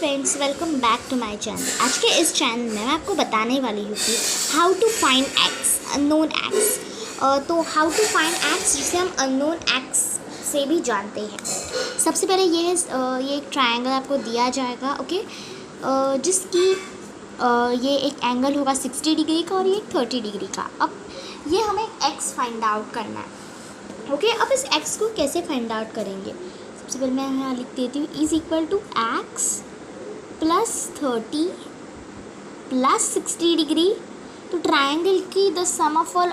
Friends, welcome back to my channel. आज के इस चैनल में मैं आपको बताने वाली हूँ कि how to find X, unknown X. तो हाउ टू फाइंड एक्स जिसे हम अननोन एक्स से भी जानते हैं। सबसे पहले ये एक ट्रायंगल आपको दिया जाएगा, ओके, जिसकी ये एक एंगल होगा 60 डिग्री का और ये 30 डिग्री का। अब ये हमें एक्स फाइंड आउट करना है, ओके। अब इस एक्स को कैसे फाइंड आउट करेंगे? सबसे पहले मैं यहाँ लिख देती हूँ is equal to X plus 30 plus 60 degree. तो ट्रायंगल की the sum of all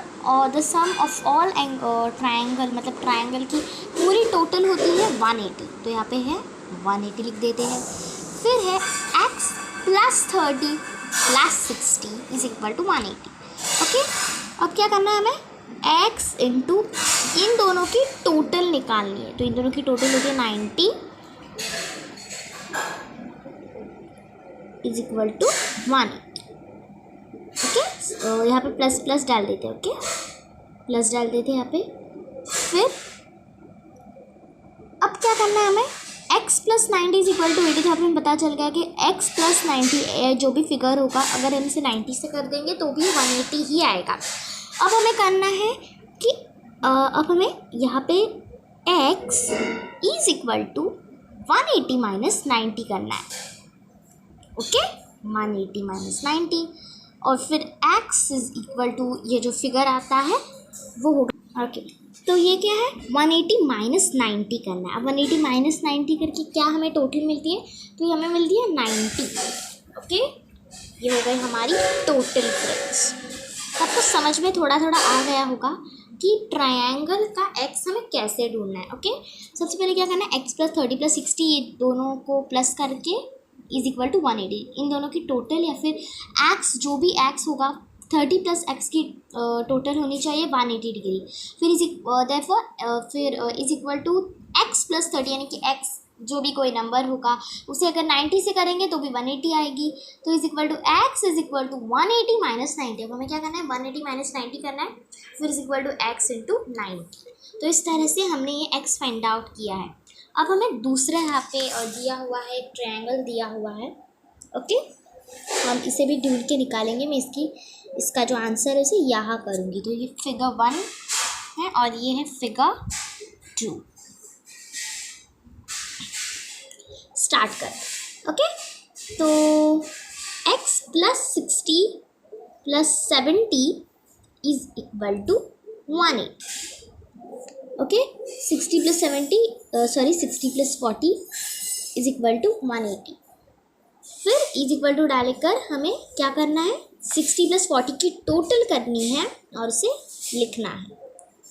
triangle, मतलब ट्रायंगल की पूरी टोटल होती है 180। तो यहाँ पे है 180 लिख देते हैं। फिर है X plus 30 plus 60 is equal to 180, okay. अब क्या करना है हमें? एक्स इंटू इन दोनों की टोटल निकालनी है। तो इन दोनों की टोटल होती है 90 इज इक्वल टू 180, ओके। यहाँ पे प्लस प्लस डाल देते हैं, ओके, प्लस डाल देते हैं यहाँ पे। फिर अब क्या करना है हमें? x plus 90 is equal to 80। तो हमें पता चल गया कि x प्लस 90 जो भी फिगर होगा, अगर हम इसे 90 से कर देंगे तो भी 180 ही आएगा। अब हमें करना है कि अब हमें यहाँ पे x is equal to 180 minus 90 करना है, ओके। 180 माइनस 90 और फिर x इज इक्वल टू ये जो फिगर आता है वो होगा, ओके। तो ये क्या है? 180 माइनस 90 करना है। अब 180 माइनस 90 करके क्या हमें टोटल मिलती है? तो ये हमें मिलती है 90, ओके। ये हो गई हमारी टोटल फ्रेंड्स। आपको समझ में थोड़ा थोड़ा आ गया होगा कि ट्रायंगल का एक्स हमें कैसे ढूंढना है, ओके। सबसे पहले क्या करना है? एक्स प्लस 30 प्लस 60 ये दोनों को प्लस करके इज इक्वल टू 180। इन दोनों की टोटल या फिर एक्स, जो भी एक्स होगा 30 प्लस एक्स की टोटल होनी चाहिए 180 डिग्री। फिर is equal to X plus 30, यानी कि एक्स जो भी कोई नंबर होगा उसे अगर 90 से करेंगे तो भी 180 आएगी। तो is equal to X is equal to 180 minus 90। अब हमें क्या करना है? 180 माइनस 90 करना है। फिर is equal to X into 90। तो इस तरह से हमने ये एक्स फाइंड आउट किया है। अब हमें दूसरे यहाँ पे दिया हुआ है, एक ट्रायंगल दिया हुआ है, ओके। हम इसे भी ढूंढ के निकालेंगे। मैं इसका जो आंसर है उसे यहाँ करूँगी। तो ये फिगर 1 है और ये है फिगर 2। स्टार्ट कर, ओके। तो x plus 60 plus 70 is equal to 180, okay. 60 plus 60 plus 40 is equal to 180। फिर इज इक्वल टू डालकर हमें क्या करना है? 60 प्लस 40 की टोटल करनी है और उसे लिखना है,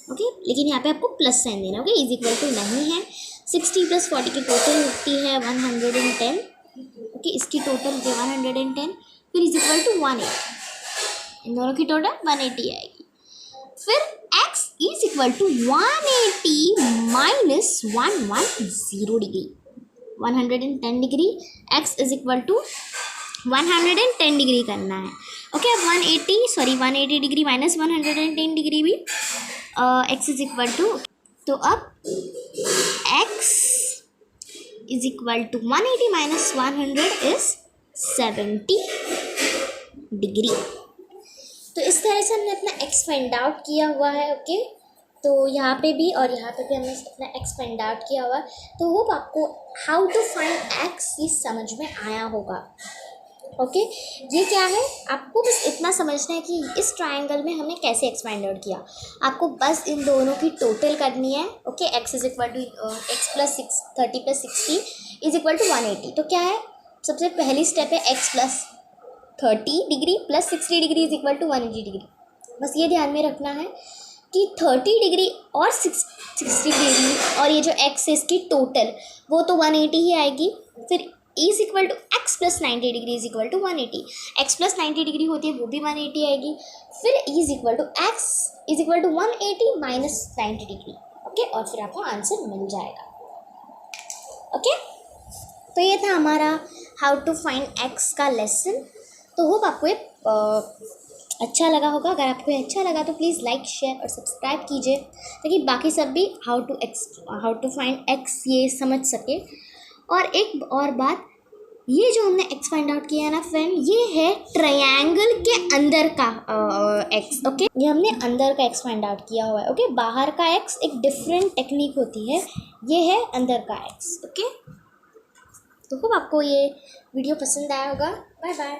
ओके। लेकिन यहाँ पे आपको प्लस साइन देना, ओके। इज इक्वल टू नहीं है। 60 प्लस 40 की टोटल होती है 110, ओके। इसकी टोटल होती है 110। फिर इज इक्वल टू 180। इन दोनों की टोटल 180 आएगी। फिर x is equal to 180 minus 110 degree, 110 degree. x is equal to 110 degree करना है, ओके। अब 180 डिग्री माइनस 110 डिग्री भी x इज इक्वल टू, तो अब x is equal to 180 minus 100 is 70 degree. तो इस तरह से हमने अपना x फाइंड आउट किया हुआ है, ओके। तो यहाँ पे भी और यहाँ पे भी हमने अपना x फाइंड आउट किया हुआ है। तो होप आपको हाउ टू फाइंड x ये समझ में आया होगा, ओके। ये क्या है? आपको बस इतना समझना है कि इस ट्रायंगल में हमने कैसे एक्स फाइंड आउट किया। आपको बस इन दोनों की टोटल करनी है, okay. X is equal to X plus 30 plus 60 is equal to 180। तो क्या है? सबसे पहली स्टेप है X plus 30 degree plus 60 degree is equal to 180 degree. बस ये ध्यान में रखना है कि 30 डिग्री और 60 डिग्री और ये जो एक्स है इसकी टोटल वो तो 180 ही आएगी। फिर is equal to X plus 90 degree is equal to 180। X plus 90 degree होती है वो भी 180 आएगी। फिर is equal to X is equal to 180 minus 90 degree, okay. और फिर आपको आंसर मिल जाएगा, ओके। तो ये था हमारा हाउ टू फाइंड एक्स का लेसन। तो होप आपको ये अच्छा लगा होगा। अगर आपको ये अच्छा लगा तो प्लीज़ लाइक, शेयर और सब्सक्राइब कीजिए ताकि बाकी सब भी हाउ टू फाइंड एक्स ये समझ सके। और एक और बात, ये जो हमने x फाइंड आउट किया है ना फ्रेंड, ये है ट्रायंगल के अंदर का x। ओके, ये हमने अंदर का x फाइंड आउट किया हुआ है। ओके, बाहर का x एक डिफरेंट टेक्निक होती है, ये है अंदर का x। ओके, तो खूब आपको ये वीडियो पसंद आया होगा। Bye bye.